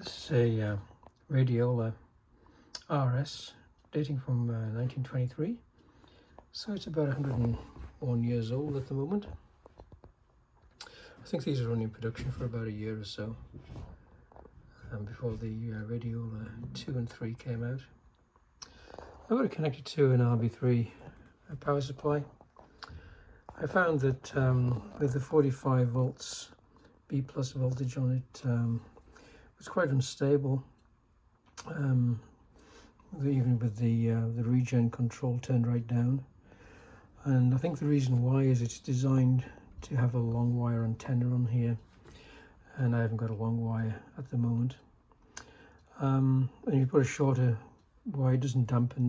This is a Radiola RS dating from 1923, so it's about 101 years old at the moment. I think these are only in production for about a year or so, before the Radiola 2 and 3 came out. I've got it connected to an ARBEIII power supply. I found that with the 45 volts B+ voltage on it, was quite unstable, even with the regen control turned right down. And I think the reason why is it's designed to have a long wire antenna on here, and I haven't got a long wire at the moment. And you put a shorter wire, it doesn't dampen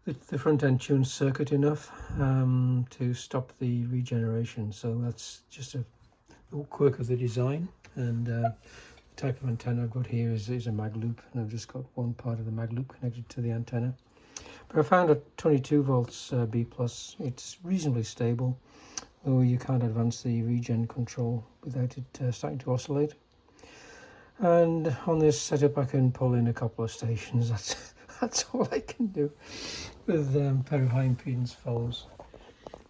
the front end tuned circuit enough to stop the regeneration. So that's just a quirk of the design. And the type of antenna I've got here is a mag loop, and I've just got one part of the mag loop connected to the antenna. But I found at 22 volts B+, it's reasonably stable, though you can't advance the regen control without it starting to oscillate. And on this setup I can pull in a couple of stations. That's all I can do with a pair of high impedance follows.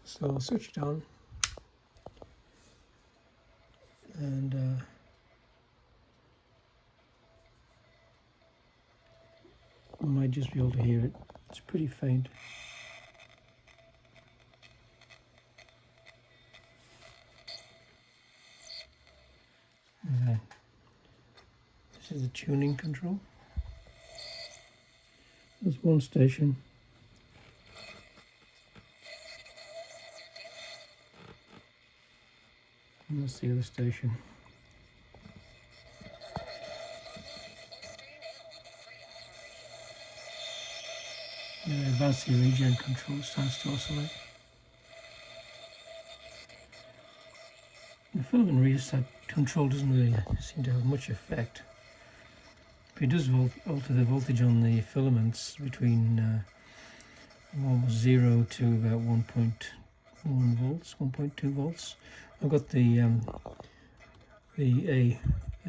So I'll switch it on, and I might just be able to hear it. It's pretty faint. This is the tuning control. There's one station. And that's the other station. Advance the regen control starts to oscillate. The filament reset control doesn't really seem to have much effect. But it does alter the voltage on the filaments between almost 0 to about 1.1 volts, 1.2 volts. I've got the A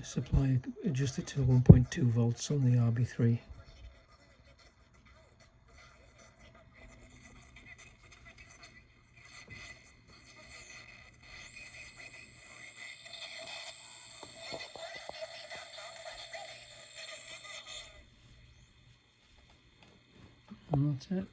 supply adjusted to 1.2 volts on the ARBEIII. And that's it.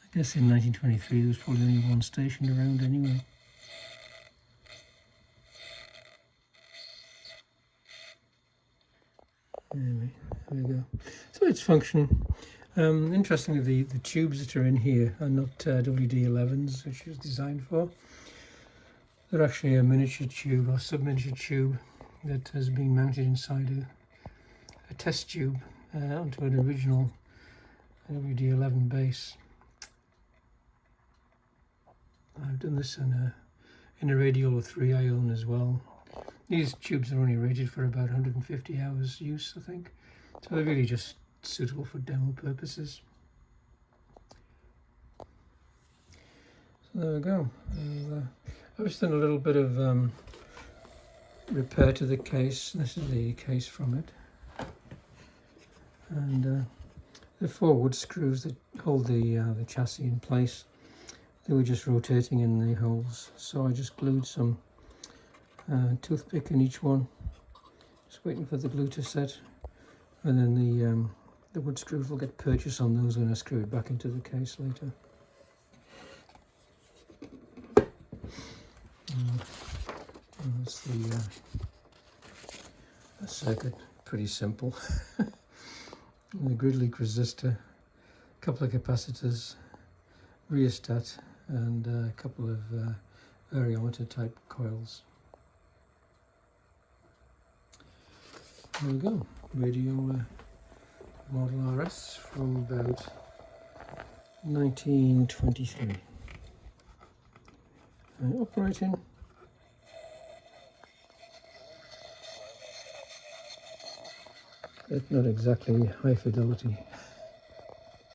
I guess in 1923 there was probably only one station around anyway. Anyway, there we go. So it's functioning. Interestingly, the tubes that are in here are not WD-11s, which it was designed for. They're actually a miniature tube or subminiature tube that has been mounted inside a test tube onto an original WD-11 base. I've done this in a Radiola 3 I own as well. These tubes are only rated for about 150 hours use, I think, so they're really just suitable for demo purposes. So there we go. I've just done a little bit of repair to the case. This is the case from it, and the 4 wood screws that hold the chassis in place, they were just rotating in the holes, so I just glued some toothpick in each one, just waiting for the glue to set, and then the wood screws will get purchase on those when I screw it back into the case later. And that's the circuit, pretty simple. The grid leak resistor, a couple of capacitors, rheostat, and a couple of variometer type coils. There we go, Radiola Model RS from about 1923. Operating. It's not exactly high fidelity.